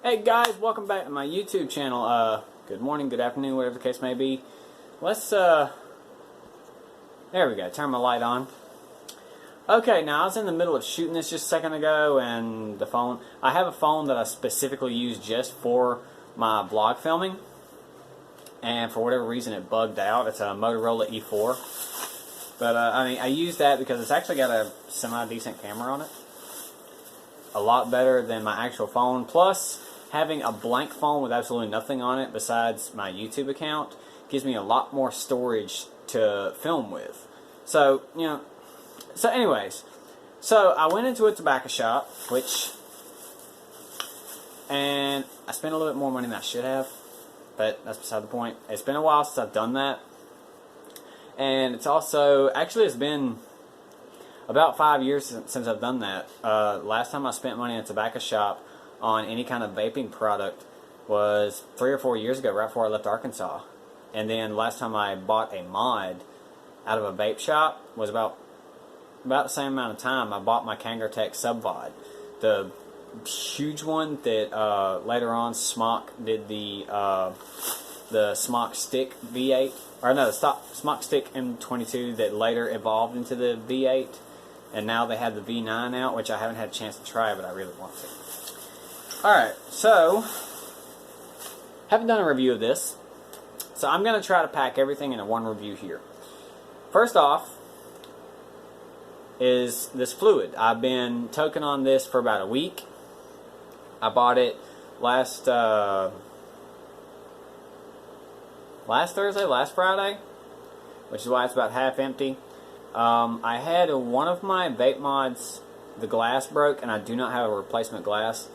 Hey guys, welcome back to my YouTube channel. Good morning, good afternoon, whatever the case may be. Let's, there we go, turn my light on. Okay, now I was in the middle of shooting this just a second ago, and the phone, I have a phone that I specifically use just for my vlog filming, and for whatever reason it bugged out. It's a Motorola E4. But, I use that because it's actually got a semi-decent camera on it. A lot better than my actual phone. Plus, having a blank phone with absolutely nothing on it besides my YouTube account gives me a lot more storage to film with. So, anyways, I went into a tobacco shop, and I spent a little bit more money than I should have, but that's beside the point. It's been a while since I've done that, and it's been about 5 years since I've done that. Last time I spent money in a tobacco shop on any kind of vaping product was 3 or 4 years ago, right before I left Arkansas. And then last time I bought a mod out of a vape shop was about the same amount of time I bought my Kangaroo Sub-Vod, the huge one that later on Smok did the Smok Stick V8, or no, the Smok Stick M22 that later evolved into the V8, and now they have the V9 out, which I haven't had a chance to try, but I really want to. Alright, so haven't done a review of this, so I'm going to try to pack everything into one review here. First off is this fluid. I've been toking on this for about a week. I bought it last Friday, which is why it's about half empty. I had one of my vape mods, the glass broke, and I do not have a replacement glass.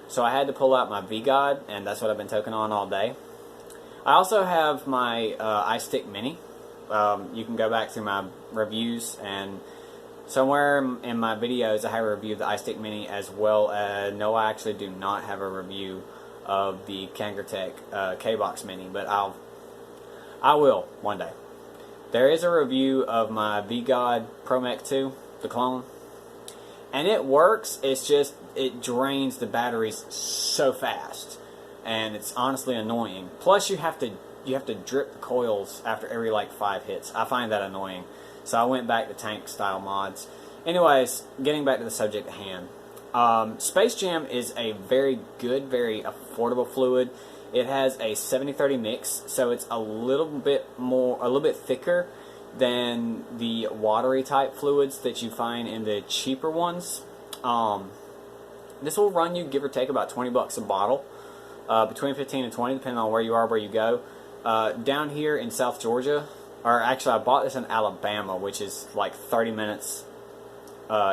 So I had to pull out my V-God, and that's what I've been toking on all day. I also have my iStick Mini. You can go back through my reviews, and somewhere in my videos I have a review of the iStick Mini, as well as, no, I actually do not have a review of the Kangaroo K-Box Mini, but I will one day. There is a review of my V-God Pro Mech 2, the clone, and it works. It's just it drains the batteries so fast, and it's honestly annoying. Plus, you have to drip the coils after every like 5 hits. I find that annoying, so I went back to tank style mods. Anyways, getting back to the subject at hand, Space Jam is a very good, very affordable fluid. It has a 70-30 mix, so it's a little bit thicker than the watery type fluids that you find in the cheaper ones. This will run you, give or take, about $20 a bottle, between 15 and 20, depending on where you are, where you go. Down here in South Georgia, or actually I bought this in Alabama, which is like 30 minutes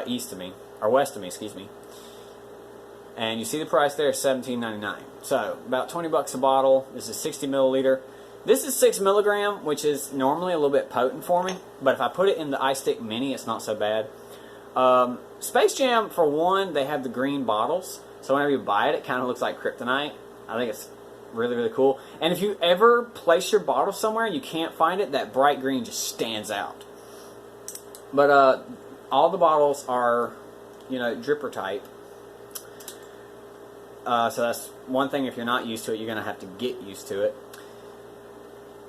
east of me, or west of me, excuse me. And you see the price there is $17.99. So about $20 a bottle. This is 60 milliliter. This is 6 milligram, which is normally a little bit potent for me, but if I put it in the iStick Mini, it's not so bad. Space Jam, for one, they have the green bottles, so whenever you buy it, it kind of looks like kryptonite. I think it's really, really cool. And if you ever place your bottle somewhere and you can't find it, that bright green just stands out. But all the bottles are, dripper type. So that's one thing. If you're not used to it, you're going to have to get used to it.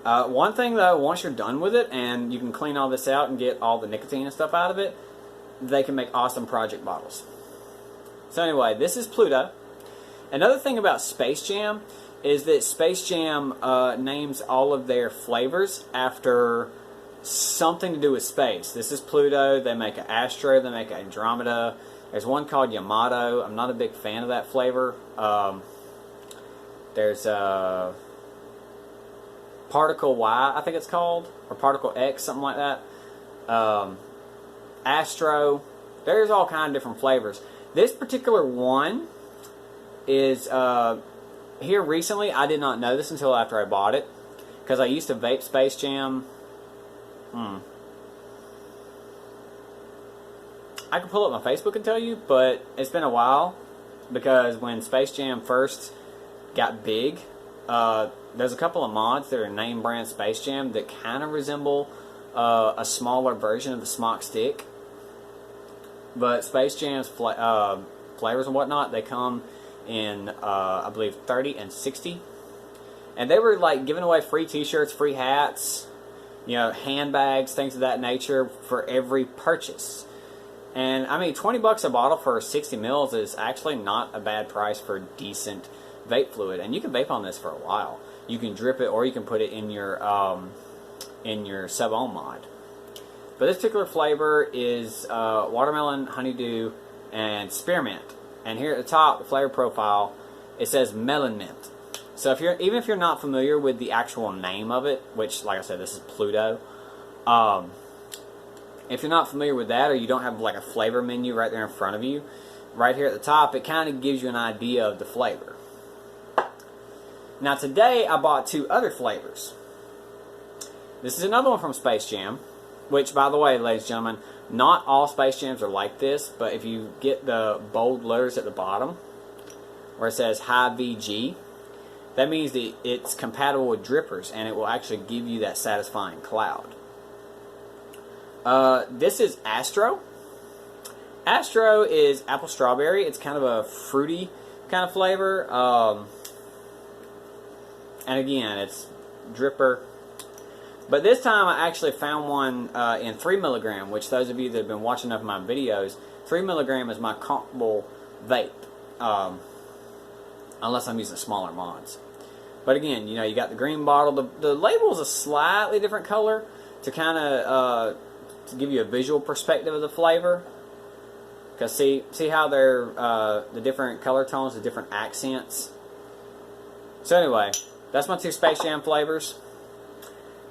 One thing, though, once you're done with it and you can clean all this out and get all the nicotine and stuff out of it, they can make awesome project bottles. So anyway, this is Pluto. Another thing about Space Jam is that Space Jam names all of their flavors after something to do with space. This is Pluto. They make an Astro. They make an Andromeda. There's one called Yamato. I'm not a big fan of that flavor. There's Particle Y, I think it's called, or Particle X, something like that. Astro. There's all kind of different flavors. This particular one is here recently. I did not know this until after I bought it, because I used to vape Space Jam. I could pull up my Facebook and tell you, but it's been a while, because when Space Jam first got big, there's a couple of mods that are name brand Space Jam that kind of resemble a smaller version of the Smok Stick. But Space Jam's flavors and whatnot, they come in, I believe, 30 and 60. And they were like giving away free t-shirts, free hats, you know, handbags, things of that nature for every purchase. And I mean, 20 bucks a bottle for 60 mils is actually not a bad price for decent vape fluid. And you can vape on this for a while. You can drip it, or you can put it in your sub-ohm mod. But this particular flavor is watermelon, honeydew, and spearmint. And here at the top, the flavor profile, it says melon mint. So even if you're not familiar with the actual name of it, which, like I said, this is Pluto. If you're not familiar with that, or you don't have like a flavor menu right there in front of you, right here at the top, it kind of gives you an idea of the flavor. Now today, I bought 2 other flavors. This is another one from Space Jam, which, by the way, ladies and gentlemen, not all Space Jams are like this, but if you get the bold letters at the bottom, where it says high VG, that means that it's compatible with drippers, and it will actually give you that satisfying cloud. This is Astro. Astro is apple strawberry. It's kind of a fruity kind of flavor. And again, it's dripper. But this time I actually found one in 3 milligram, which those of you that have been watching enough of my videos, 3 milligram is my comfortable vape. Unless I'm using smaller mods. But again, you know, you got the green bottle. The label is a slightly different color to kind of to give you a visual perspective of the flavor. Because see how they're the different color tones, the different accents. So anyway, that's my 2 Space Jam flavors.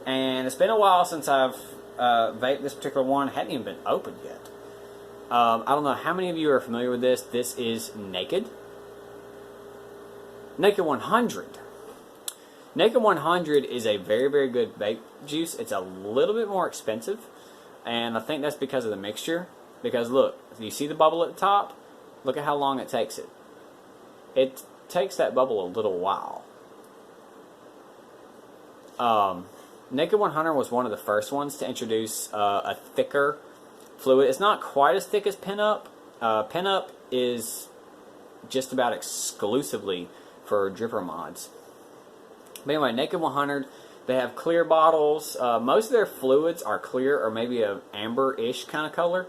And it's been a while since I've vaped this particular one. It hadn't even been opened yet. I don't know how many of you are familiar with this. This is Naked. Naked 100. Naked 100 is a very, very good vape juice. It's a little bit more expensive, and I think that's because of the mixture. Because look, you see the bubble at the top? Look at how long it takes it. It takes that bubble a little while. Naked 100 was one of the first ones to introduce a thicker fluid. It's not quite as thick as Pinup. Pinup is just about exclusively for dripper mods. But anyway, Naked 100, they have clear bottles. Most of their fluids are clear or maybe a amber-ish kind of color.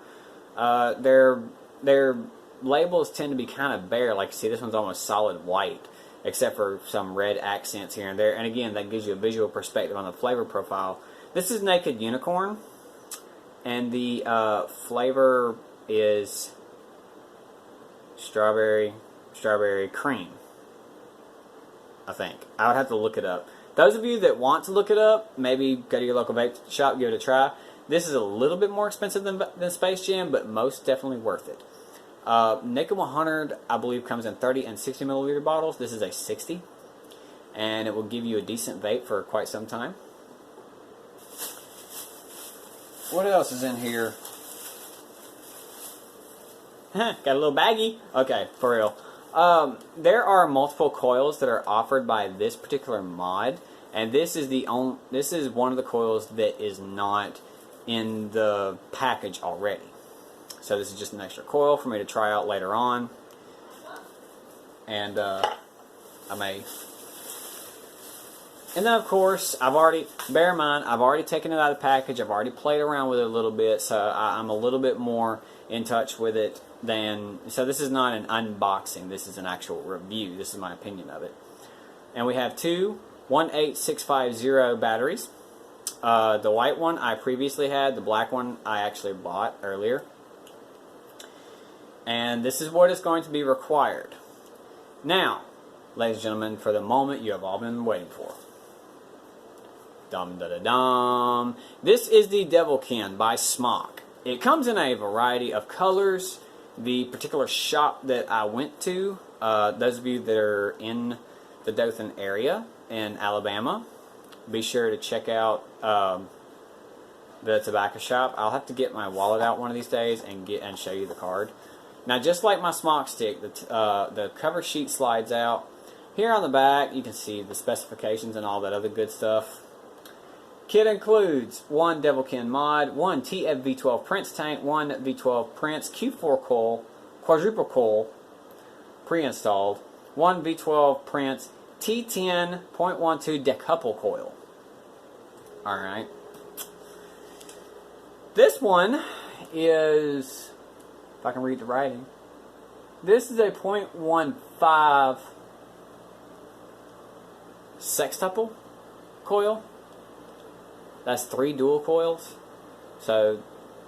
Their labels tend to be kind of bare. Like you see, this one's almost solid white, except for some red accents here and there. And again, that gives you a visual perspective on the flavor profile. This is Naked Unicorn, and the flavor is strawberry cream, I think. I would have to look it up. Those of you that want to look it up, maybe go to your local vape shop, give it a try. This is a little bit more expensive than Space Jam, but most definitely worth it. Naked 100, I believe, comes in 30 and 60 milliliter bottles. This is a 60, and it will give you a decent vape for quite some time. What else is in here? Got a little baggie. Okay, for real. There are multiple coils that are offered by this particular mod, and this is one of the coils that is not in the package already. So this is just an extra coil for me to try out later on, and I may. And then of course, bear in mind, I've already taken it out of the package. I've already played around with it a little bit, so I'm a little bit more in touch with it than. So this is not an unboxing. This is an actual review. This is my opinion of it. And we have two 18650 batteries. The white one I previously had. The black one I actually bought earlier. And this is what is going to be required. Now, ladies and gentlemen, for the moment you have all been waiting for. Dum da da dum. This is the DevilKin by Smok. It comes in a variety of colors. The particular shop that I went to, those of you that are in the Dothan area in Alabama, be sure to check out the tobacco shop. I'll have to get my wallet out one of these days and show you the card. Now, just like my Smok stick, the cover sheet slides out. Here on the back, you can see the specifications and all that other good stuff. Kit includes one DevilKin mod, one TF-V12 Prince tank, one V12 Prince Q4 coil, quadruple coil, pre-installed, one V12 Prince T10.12 decouple coil. Alright. This one is, if I can read the writing, this is a 0.15 sextuple coil. That's 3 dual coils. So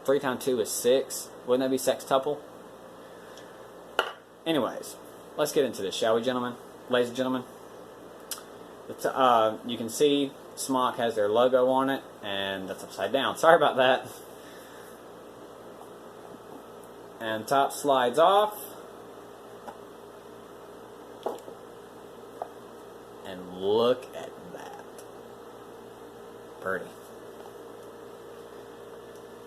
3 times 2 is 6. Wouldn't that be sextuple? Anyways, let's get into this, shall we, gentlemen? Ladies and gentlemen. You can see Smok has their logo on it, and that's upside down. Sorry about that. And top slides off. And look at that. Pretty.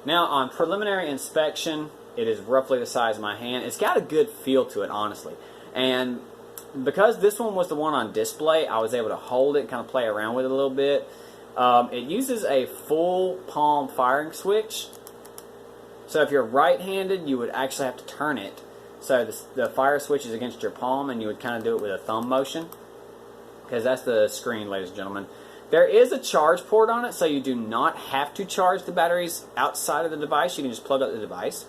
Now, on preliminary inspection, it is roughly the size of my hand. It's got a good feel to it, honestly. And because this one was the one on display, I was able to hold it and kind of play around with it a little bit. It uses a full palm firing switch. So if you're right-handed, you would actually have to turn it. So the fire switch is against your palm, and you would kind of do it with a thumb motion. Because that's the screen, ladies and gentlemen. There is a charge port on it, so you do not have to charge the batteries outside of the device. You can just plug up the device.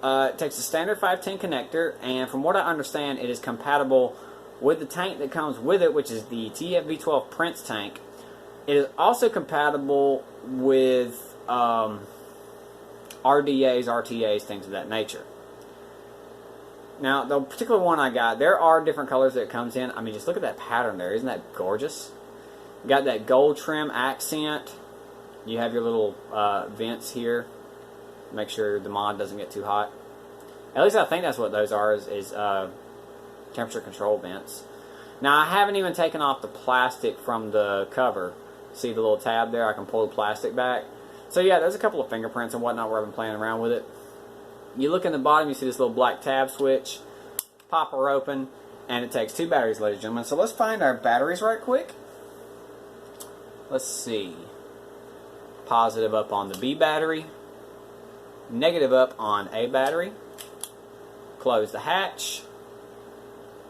It takes a standard 510 connector, and from what I understand, it is compatible with the tank that comes with it, which is the TFV12 Prince tank. It is also compatible with RDAs, RTAs, things of that nature. Now, the particular one I got, there are different colors that it comes in. I mean, just look at that pattern there. Isn't that gorgeous? You got that gold trim accent. You have your little vents here. Make sure the mod doesn't get too hot. At least I think that's what those are, is temperature control vents. Now, I haven't even taken off the plastic from the cover. See the little tab there? I can pull the plastic back. So yeah, there's a couple of fingerprints and whatnot where I've been playing around with it. You look in the bottom, you see this little black tab switch. Pop her open, and it takes 2 batteries, ladies and gentlemen. So let's find our batteries right quick. Let's see. Positive up on the B battery. Negative up on A battery. Close the hatch.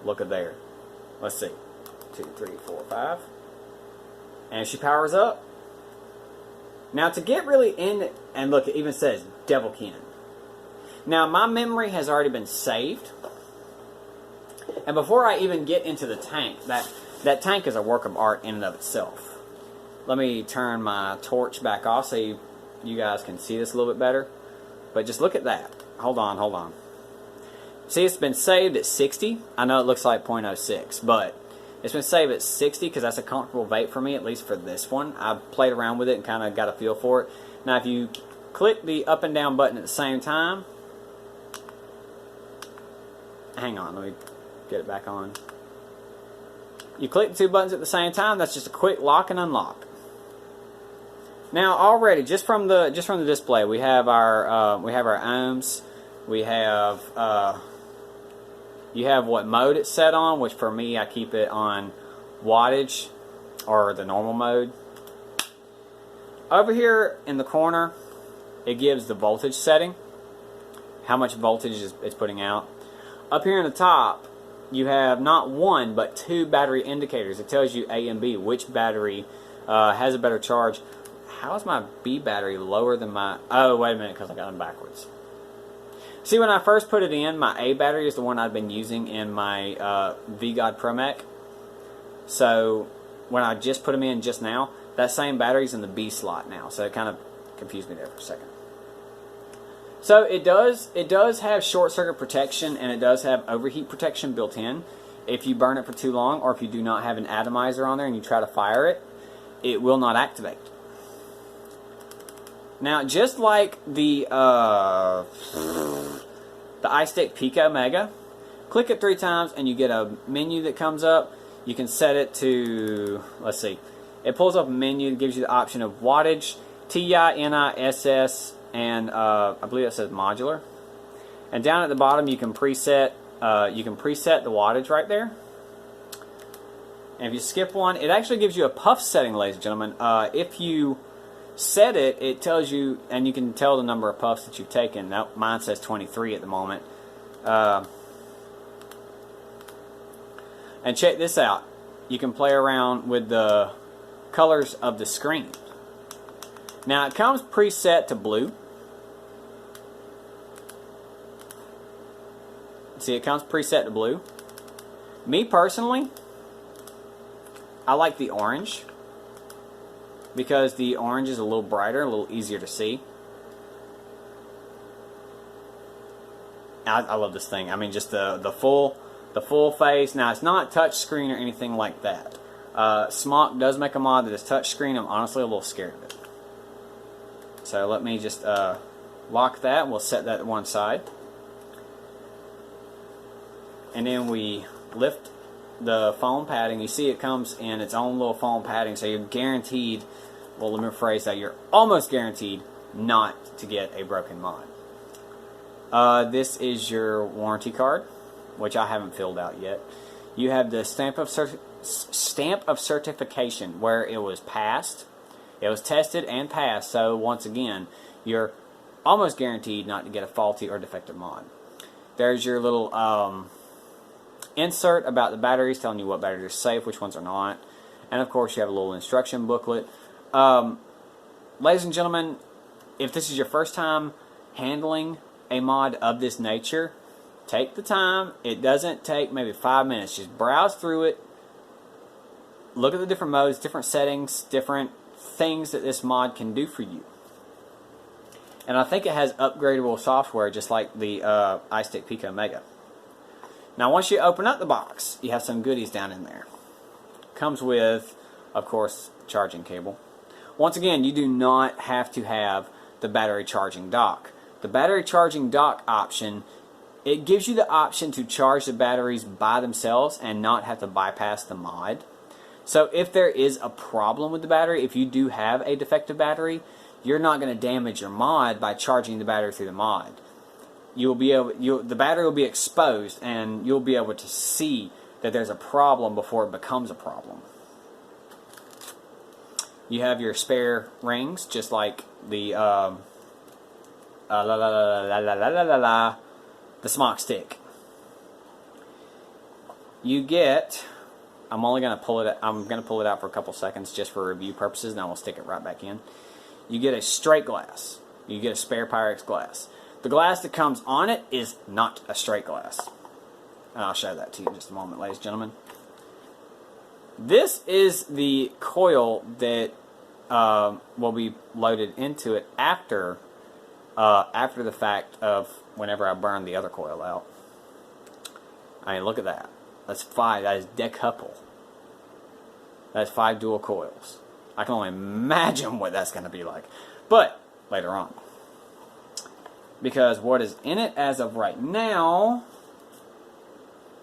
Look at there. Let's see. 2, 3, 4, 5. And she powers up. Now to get really in, and look, it even says DevilKin. Now my memory has already been saved. And before I even get into the tank, that tank is a work of art in and of itself. Let me turn my torch back off so you guys can see this a little bit better. But just look at that. Hold on, hold on. See, it's been saved at 60. I know it looks like 0.06, but it's been saved at 60 because that's a comfortable vape for me, at least for this one. I've played around with it and kind of got a feel for it. Now, if you click the up and down button at the same time, hang on, let me get it back on. You click the 2 buttons at the same time. That's just a quick lock and unlock. Now, already just from the display, we have our ohms. We have you have what mode it's set on, which for me I keep it on wattage or the normal mode. Over here in the corner, it gives the voltage setting, how much voltage it's putting out. Up here in the top, you have not 1 but 2 battery indicators. It tells you A and B, which battery has a better charge. How is my B battery lower than my... Oh, wait a minute, because I got them backwards. See, when I first put it in, my A battery is the one I've been using in my VGod Pro Mech. So, when I just put them in just now, that same battery's in the B slot now. So, it kind of confused me there for a second. So, it does have short circuit protection, and it does have overheat protection built in. If you burn it for too long, or if you do not have an atomizer on there and you try to fire it, it will not activate. Now, just like the iStick Pico Mega, click it 3 times and you get a menu that comes up. You can set it to, let's see, it pulls up a menu that gives you the option of wattage, TI, NI, SS, and I believe it says modular. And down at the bottom, you can preset the wattage right there. And if you skip one, it actually gives you a puff setting, ladies and gentlemen. If you set it, it tells you, and you can tell the number of puffs that you've taken. Now, mine says 23 at the moment. And check this out. You can play around with the colors of the screen. Now, it comes preset to blue. See, it comes preset to blue. Me personally, I like the orange because the orange is a little brighter, a little easier to see. I love this thing. I mean, just the full face. Now, it's not touch screen or anything like that. Smok does make a mod that is touch screen. I'm honestly a little scared of it. So let me just lock that. We'll set that to one side. And then we lift the foam padding. You see it comes in its own little foam padding, so you're guaranteed, well, let me rephrase that, you're almost guaranteed not to get a broken mod. This is your warranty card, which I haven't filled out yet. You have the stamp of certification, where it was passed. It was tested and passed, so once again, you're almost guaranteed not to get a faulty or defective mod. There's your little insert about the batteries, telling you what batteries are safe, which ones are not. And of course, you have a little instruction booklet. Ladies and gentlemen, if this is your first time handling a mod of this nature, take the time. It doesn't take maybe 5 minutes. Just browse through it. Look at the different modes, different settings, different things that this mod can do for you. And I think it has upgradable software, just like the iStick Pico Mega. Now, once you open up the box, you have some goodies down in there. Comes with, of course, charging cable. Once again, you do not have to have the battery charging dock. The battery charging dock option, it gives you the option to charge the batteries by themselves and not have to bypass the mod. So if there is a problem with the battery, if you do have a defective battery, you're not going to damage your mod by charging the battery through the mod. You will be able, the battery will be exposed, and you'll be able to see that there's a problem before it becomes a problem. You have your spare rings, just like the the Smok stick. You get, I'm going to pull it out for a couple seconds just for review purposes, and then we'll stick it right back in. You get a straight glass. You get a spare Pyrex glass. The glass that comes on it is not a straight glass. And I'll show that to you in just a moment, ladies and gentlemen. This is the coil that will be loaded into it after the fact of whenever I burn the other coil out. I mean, look at that. That's 5. That is decouple. That's 5 dual coils. I can only imagine what that's going to be like. But later on. Because what is in it as of right now,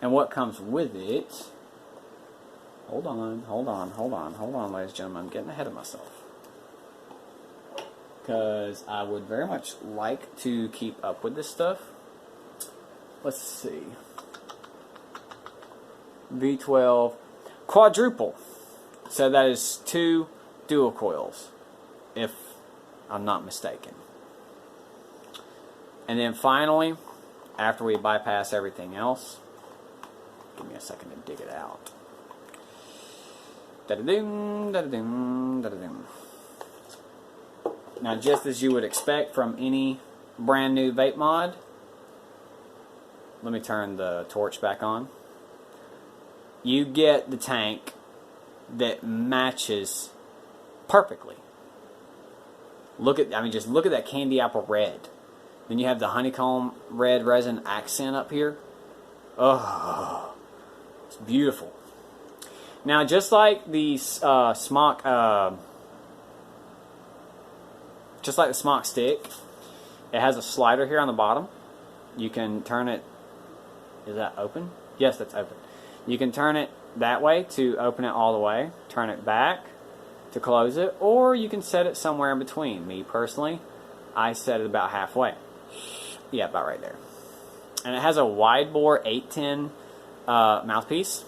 and what comes with it, hold on, ladies and gentlemen, I'm getting ahead of myself. Because I would very much like to keep up with this stuff. Let's see. V12 quadruple. So that is 2 dual coils, if I'm not mistaken. And then finally, after we bypass everything else, give me a second to dig it out. Da-da-doom, da-da-doom, da-da-doom. Now, just as you would expect from any brand new vape mod, let me turn the torch back on. You get the tank that matches perfectly. Just look at that candy apple red. Then you have the honeycomb red resin accent up here. Oh, it's beautiful. Now, just like the Smok, just like the Smok stick, it has a slider here on the bottom. You can turn it. Is that open? Yes, that's open. You can turn it that way to open it all the way. Turn it back to close it, or you can set it somewhere in between. Me personally, I set it about halfway. Yeah, about right there. And it has a wide bore 810 mouthpiece,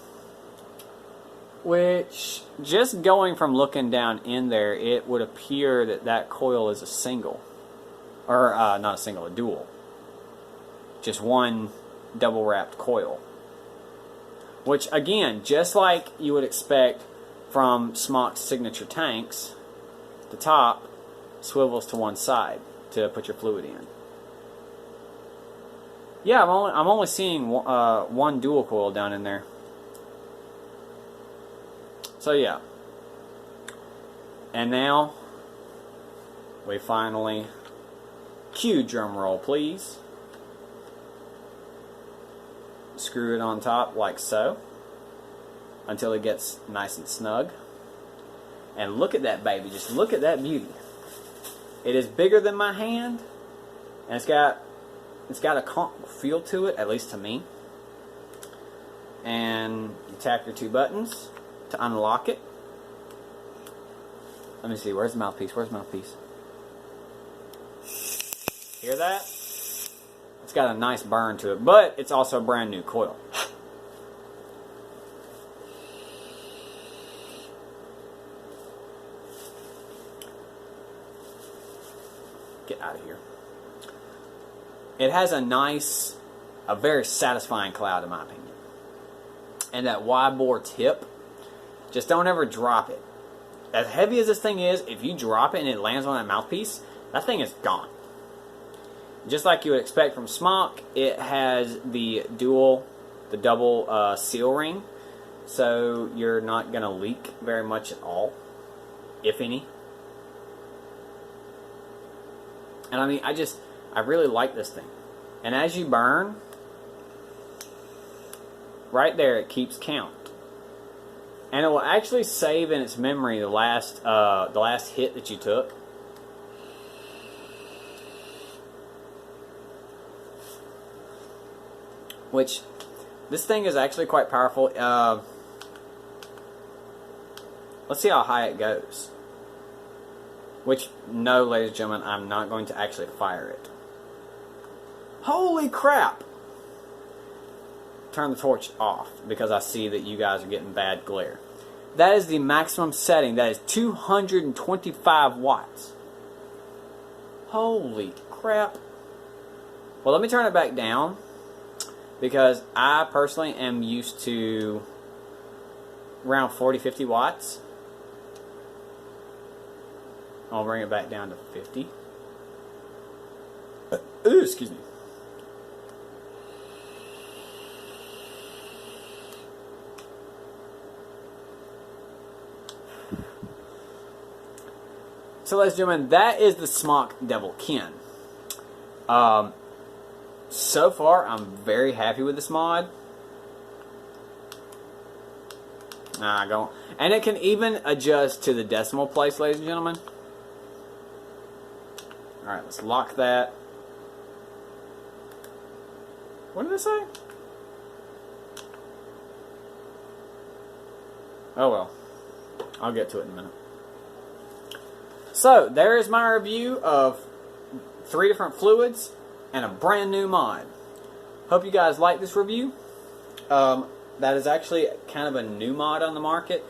which, just going from looking down in there, it would appear that that coil is a single. Or, not a single, a dual. Just one double wrapped coil. which again, just like you would expect from Smok's signature tanks, the top swivels to one side to put your fluid in. Yeah, I'm only seeing one dual coil down in there. So yeah. And now we finally cue drum roll, please. Screw it on top like so until it gets nice and snug. And look at that baby, just look at that beauty. It is bigger than my hand, and it's got a comfortable feel to it, at least to me. And you tap your two buttons to unlock it. Let me see, where's the mouthpiece? Where's the mouthpiece? Hear that? It's got a nice burn to it, but it's also a brand new coil. Get out of here. It has a very satisfying cloud in my opinion. And that wide bore tip, just don't ever drop it. As heavy as this thing is, if you drop it and it lands on that mouthpiece, that thing is gone. Just like you would expect from Smok, it has the double seal ring, so you're not going to leak very much at all, if any. And I mean, I really like this thing. And as you burn, right there it keeps count. And it will actually save in its memory the last hit that you took. Which, this thing is actually quite powerful. Let's see how high it goes. Which, no, ladies and gentlemen, I'm not going to actually fire it. Holy crap! Turn the torch off because I see that you guys are getting bad glare. That is the maximum setting. That is 225 watts. Holy crap. Well, let me turn it back down because I personally am used to around 40-50 watts. I'll bring it back down to 50. Ooh, excuse me. So, ladies and gentlemen, that is the Smok DevilKin. So far, I'm very happy with this mod. And it can even adjust to the decimal place, ladies and gentlemen. Alright, let's lock that. What did it say? Oh well. I'll get to it in a minute. So, there is my review of 3 different fluids and a brand new mod. Hope you guys like this review. That is actually kind of a new mod on the market.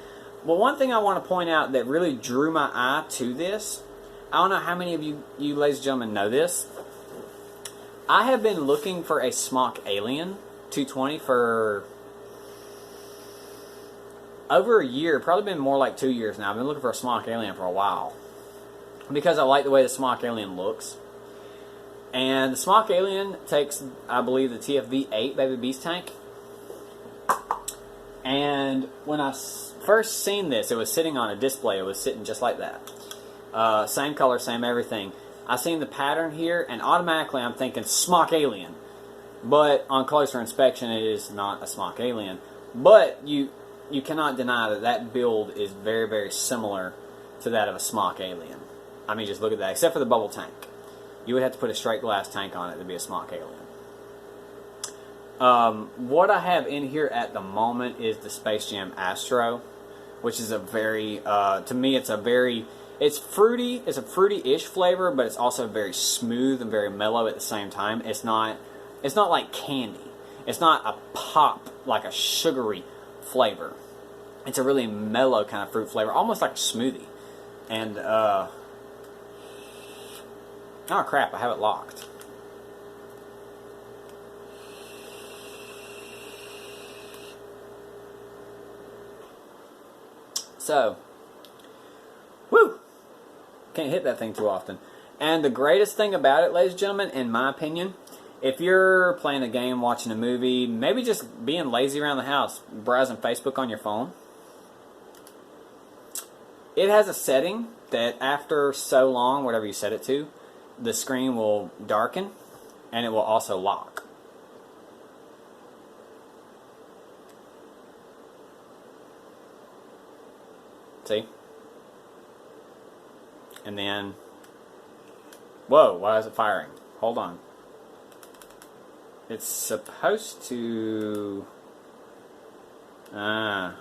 Well, one thing I want to point out that really drew my eye to this, I don't know how many of you ladies and gentlemen know this. I have been looking for a Smok Alien 220 for over a year, probably been more like 2 years now. I've been looking for a Smok Alien for a while because I like the way the Smok Alien looks. And the Smok Alien takes, I believe, the TFV-8 Baby Beast tank. And when I first seen this, it was sitting on a display. It was sitting just like that. Same color, same everything. I seen the pattern here, and automatically I'm thinking Smok Alien. But on closer inspection, it is not a Smok Alien. But you cannot deny that that build is very, very similar to that of a Smok Alien. I mean, just look at that. Except for the bubble tank. You would have to put a straight glass tank on it to be a Smok Alien. What I have in here at the moment is the Space Jam Astro, which is a very, to me, it's fruity. It's a fruity-ish flavor, but it's also very smooth and very mellow at the same time. It's not like candy. It's not a pop, like a sugary flavor. It's a really mellow kind of fruit flavor, almost like a smoothie. And, oh crap, I have it locked. So, whew, can't hit that thing too often. And the greatest thing about it, ladies and gentlemen, in my opinion, if you're playing a game, watching a movie, maybe just being lazy around the house, browsing Facebook on your phone, it has a setting that after so long, whatever you set it to, the screen will darken and it will also lock. See? And then, whoa, why is it firing? Hold on. It's supposed to, alright,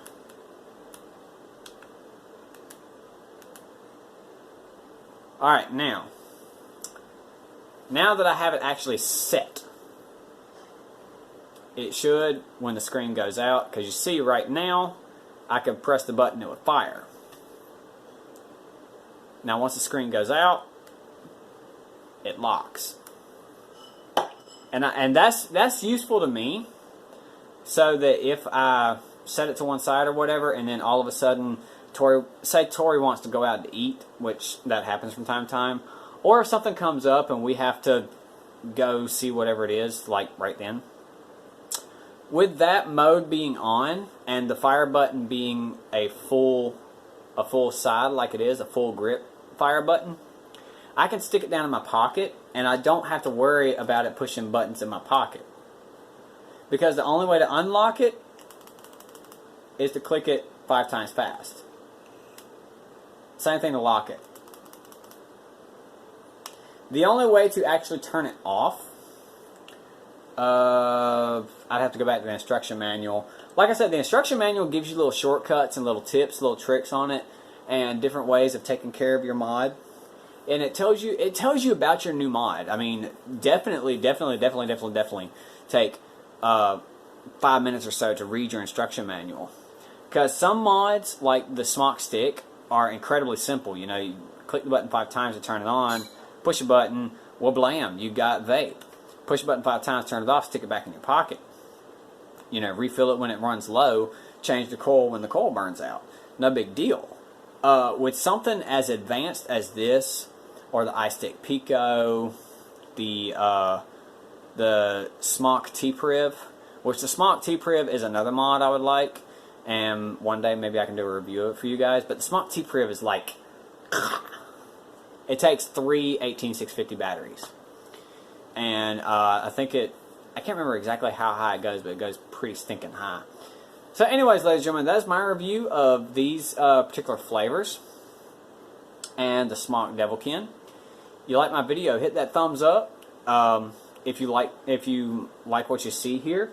now that I have it actually set, it should, when the screen goes out, because you see right now, I can press the button, it would fire. Now once the screen goes out, it locks. And that's useful to me, so that if I set it to one side or whatever, and then all of a sudden, say Tori wants to go out to eat, which that happens from time to time, or if something comes up and we have to go see whatever it is, like right then. With that mode being on and the fire button being a full side like it is, a full grip fire button, I can stick it down in my pocket and I don't have to worry about it pushing buttons in my pocket. Because the only way to unlock it is to click it 5 times fast. Same thing to lock it. The only way to actually turn it off, I'd have to go back to the instruction manual. Like I said, the instruction manual gives you little shortcuts and little tips, little tricks on it, and different ways of taking care of your mod. And it tells you about your new mod. I mean, definitely take 5 minutes or so to read your instruction manual. Because some mods, like the Smok stick, are incredibly simple. You know, you click the button 5 times to turn it on, push a button, well, blam, you got vape. Push the button 5 times, turn it off, stick it back in your pocket. You know, refill it when it runs low, change the coil when the coil burns out. No big deal. With something as advanced as this, or the iStick Pico, the Smok T-Priv, which the Smok T-Priv is another mod I would like, and one day maybe I can do a review of it for you guys, but the Smok T-Priv is like, it takes 3 18650 batteries. And I can't remember exactly how high it goes, but it goes pretty stinking high. So anyways, ladies and gentlemen, that is my review of these particular flavors and the Smok DevilKin. You like my video, hit that thumbs up. If you like what you see here,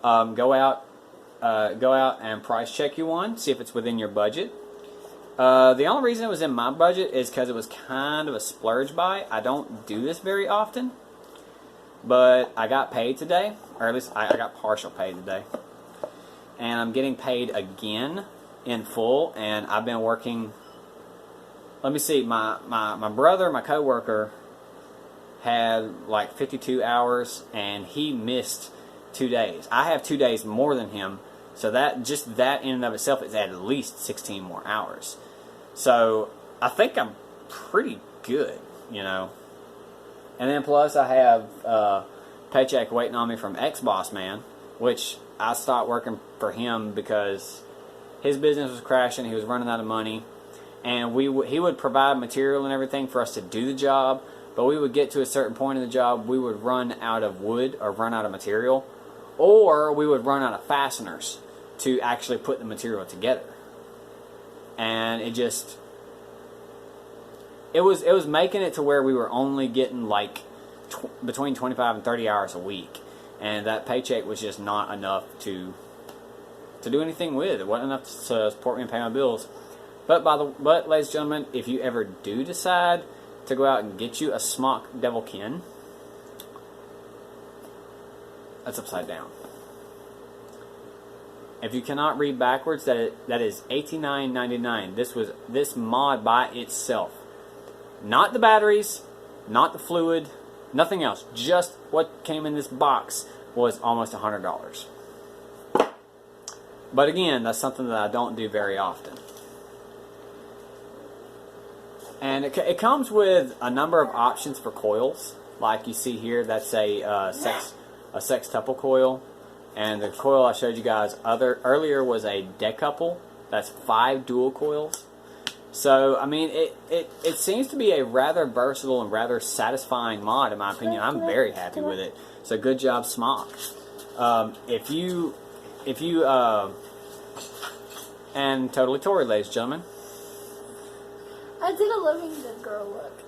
go out and price check you one, see if it's within your budget. The only reason it was in my budget is because it was kind of a splurge buy. I don't do this very often, but I got paid today, or at least I got partial paid today, and I'm getting paid again in full. And I've been working. Let me see. My brother, my coworker, had like 52 hours, and he missed 2 days. I have 2 days more than him, so that just that in and of itself is at least 16 more hours. So I think I'm pretty good, you know. And then plus I have paycheck waiting on me from ex-boss man, which I stopped working for him because his business was crashing. He was running out of money, and he would provide material and everything for us to do the job. But we would get to a certain point in the job, we would run out of wood or run out of material, or we would run out of fasteners to actually put the material together. And it was making it to where we were only getting like between 25 and 30 hours a week, and that paycheck was just not enough to do anything with. It wasn't enough to support me and pay my bills. But ladies and gentlemen, if you ever do decide to go out and get you a Smok DevilKin, that's upside down. If you cannot read backwards, that is $89.99. This mod by itself, not the batteries, not the fluid, nothing else. Just what came in this box was almost $100. But again, that's something that I don't do very often. And it comes with a number of options for coils. Like you see here, that's a sextuple coil. And the coil I showed you guys earlier was a decouple. That's 5 dual coils. So, I mean, it seems to be a rather versatile and rather satisfying mod, in my opinion. I'm very happy with it. So, good job, Smok. And Totally Tory, ladies and gentlemen. I did a living good girl look.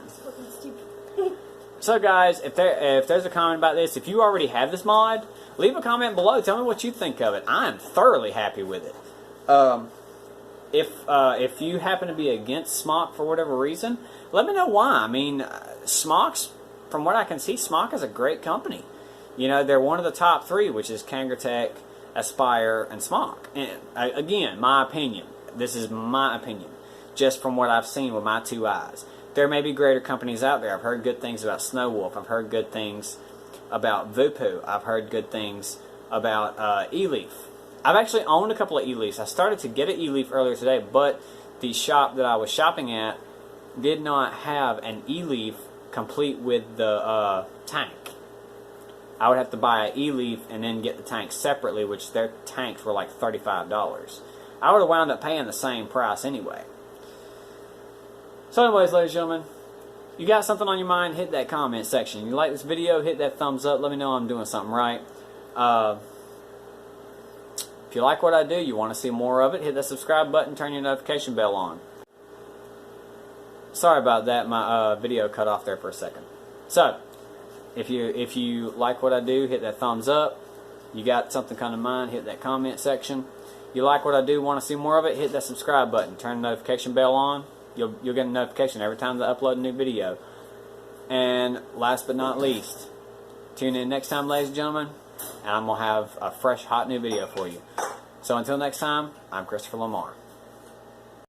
It's fucking stupid. So, guys, if there's a comment about this, if you already have this mod, leave a comment below. Tell me what you think of it. I am thoroughly happy with it. If you happen to be against Smok for whatever reason, let me know why. I mean, Smok's, from what I can see, Smok is a great company. You know, they're one of the top 3, which is Kangertech, Aspire, and Smok. And again, my opinion. This is my opinion, just from what I've seen with my 2 eyes. There may be greater companies out there. I've heard good things about Snowwolf. I've heard good things about Voopoo. I've heard good things about eLeaf. I've actually owned a couple of eLeafs. I started to get an eLeaf earlier today, but the shop that I was shopping at did not have an eLeaf complete with the tank. I would have to buy an eLeaf and then get the tank separately, which their tanks were like $35. I would have wound up paying the same price anyway. So anyways, ladies and gentlemen, you got something on your mind, hit that comment section. You like this video, hit that thumbs up. Let me know I'm doing something right. If you like what I do, you want to see more of it, hit that subscribe button, turn your notification bell on. Sorry about that, my video cut off there for a second. So, if you like what I do, hit that thumbs up. You got something kind of mind, hit that comment section. You like what I do, want to see more of it, hit that subscribe button, turn the notification bell on. You'll get a notification every time they upload a new video. And last but not least, tune in next time, ladies and gentlemen, and I'm going to have a fresh, hot new video for you. So until next time, I'm Christopher Lamar.